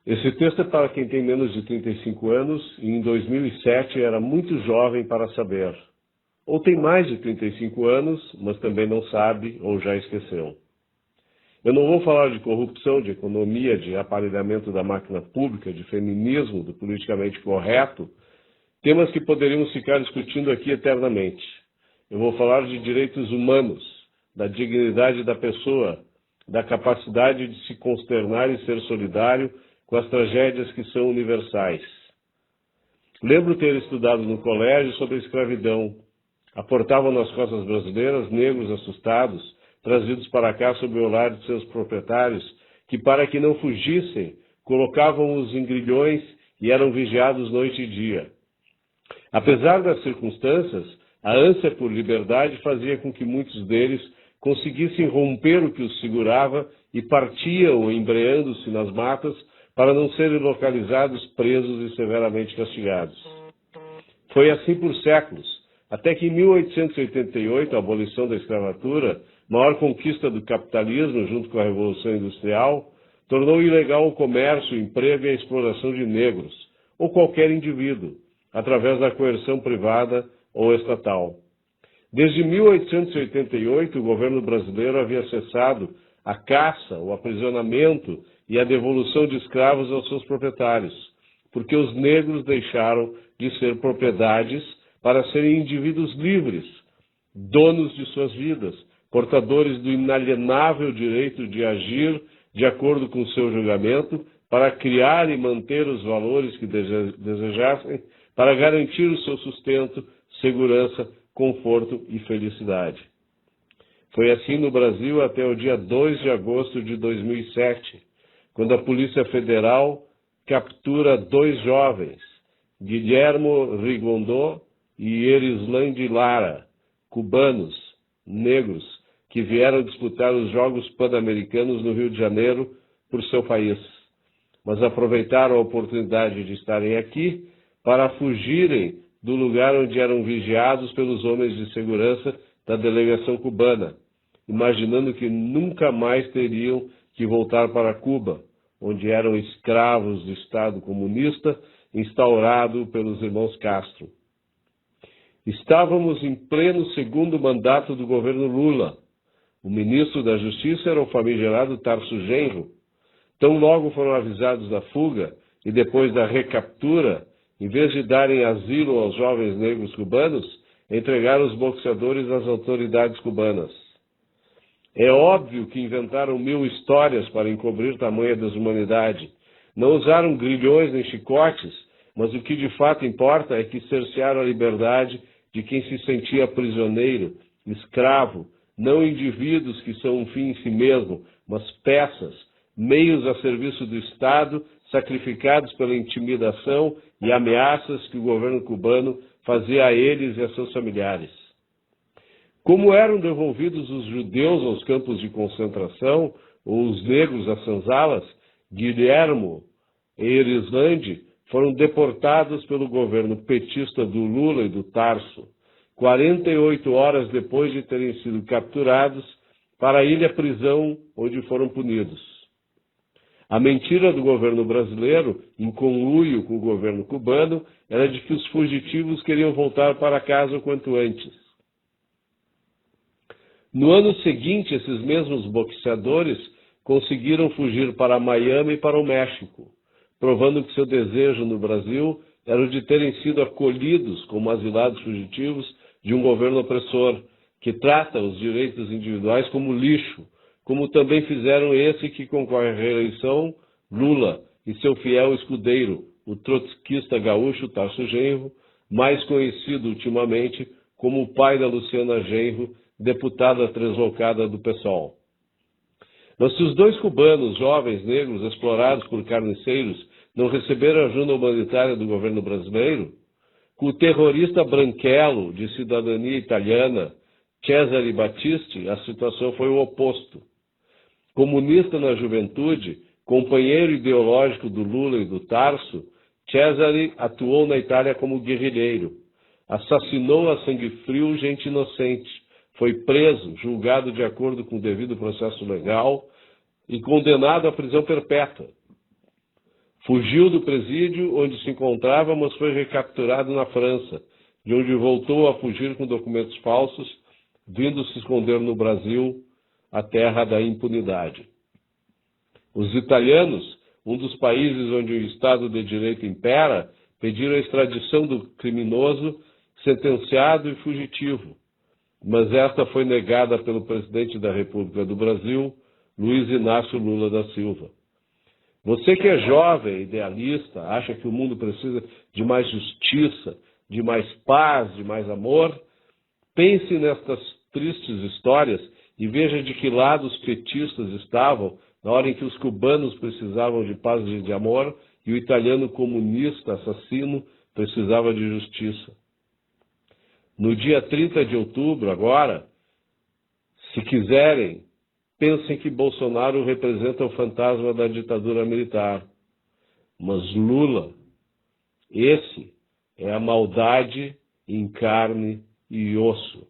Esse texto é para quem tem menos de 35 anos e em 2007 era muito jovem para saber. Ou tem mais de 35 anos, mas também não sabe ou já esqueceu. Eu não vou falar de corrupção, de economia, de aparelhamento da máquina pública, de feminismo, do politicamente correto, temas que poderíamos ficar discutindo aqui eternamente. Eu vou falar de direitos humanos, da dignidade da pessoa, da capacidade de se consternar e ser solidário com as tragédias que são universais. Lembro ter estudado no colégio sobre a escravidão. Aportavam nas costas brasileiras negros assustados, trazidos para cá sob o olhar de seus proprietários, que para que não fugissem, colocavam-os em grilhões e eram vigiados noite e dia. Apesar das circunstâncias, a ânsia por liberdade fazia com que muitos deles conseguissem romper o que os segurava e partiam, embreando-se nas matas, para não serem localizados, presos e severamente castigados. Foi assim por séculos, até que em 1888, a abolição da escravatura, maior conquista do capitalismo junto com a Revolução Industrial, tornou ilegal o comércio, o emprego e a exploração de negros, ou qualquer indivíduo, através da coerção privada ou estatal. Desde 1888, o governo brasileiro havia cessado a caça, o aprisionamento e a devolução de escravos aos seus proprietários, porque os negros deixaram de ser propriedades para serem indivíduos livres, donos de suas vidas, portadores do inalienável direito de agir de acordo com seu julgamento, para criar e manter os valores que desejassem, para garantir o seu sustento, segurança, conforto e felicidade. Foi assim no Brasil até o dia 2 de agosto de 2007, quando a Polícia Federal captura dois jovens, Guilhermo Rigondô e Erislande Lara, cubanos, negros, que vieram disputar os Jogos Pan-Americanos no Rio de Janeiro por seu país, mas aproveitaram a oportunidade de estarem aqui para fugirem do lugar onde eram vigiados pelos homens de segurança da delegação cubana, imaginando que nunca mais teriam que voltar para Cuba, onde eram escravos do Estado comunista instaurado pelos irmãos Castro. Estávamos em pleno segundo mandato do governo Lula. O ministro da Justiça era o famigerado Tarso Genro. Tão logo foram avisados da fuga e depois da recaptura, em vez de darem asilo aos jovens negros cubanos, entregaram os boxeadores às autoridades cubanas. É óbvio que inventaram 1000 histórias para encobrir tamanha desumanidade. Não usaram grilhões nem chicotes, mas o que de fato importa é que cercearam a liberdade de quem se sentia prisioneiro, escravo, não indivíduos que são um fim em si mesmo, mas peças, meios a serviço do Estado, sacrificados pela intimidação e ameaças que o governo cubano fazia a eles e a seus familiares. Como eram devolvidos os judeus aos campos de concentração, ou os negros às senzalas, Guilhermo e Erislande foram deportados pelo governo petista do Lula e do Tarso, 48 horas depois de terem sido capturados, para a ilha-prisão onde foram punidos. A mentira do governo brasileiro, em conluio com o governo cubano, era de que os fugitivos queriam voltar para casa o quanto antes. No ano seguinte, esses mesmos boxeadores conseguiram fugir para Miami e para o México, provando que seu desejo no Brasil era o de terem sido acolhidos como asilados fugitivos de um governo opressor, que trata os direitos individuais como lixo, como também fizeram esse que concorre à reeleição, Lula, e seu fiel escudeiro, o trotskista gaúcho Tarso Genro, mais conhecido ultimamente como o pai da Luciana Genro, deputada translocada do PSOL. Mas se os dois cubanos, jovens negros, explorados por carniceiros, não receberam ajuda humanitária do governo brasileiro, com o terrorista branquelo de cidadania italiana, Cesare Battisti, a situação foi o oposto. Comunista na juventude, companheiro ideológico do Lula e do Tarso, Cesare atuou na Itália como guerrilheiro. Assassinou a sangue frio gente inocente. Foi preso, julgado de acordo com o devido processo legal e condenado à prisão perpétua. Fugiu do presídio onde se encontrava, mas foi recapturado na França, de onde voltou a fugir com documentos falsos, vindo se esconder no Brasil, a terra da impunidade. Os italianos, um dos países onde o Estado de Direito impera, pediram a extradição do criminoso, sentenciado e fugitivo, mas esta foi negada pelo presidente da República do Brasil, Luiz Inácio Lula da Silva. Você que é jovem, idealista, acha que o mundo precisa de mais justiça, de mais paz, de mais amor, pense nestas tristes histórias e veja de que lado os petistas estavam na hora em que os cubanos precisavam de paz e de amor e o italiano comunista assassino precisava de justiça. No dia 30 de outubro, agora, se quiserem, pensem que Bolsonaro representa o fantasma da ditadura militar. Mas Lula, esse é a maldade em carne e osso.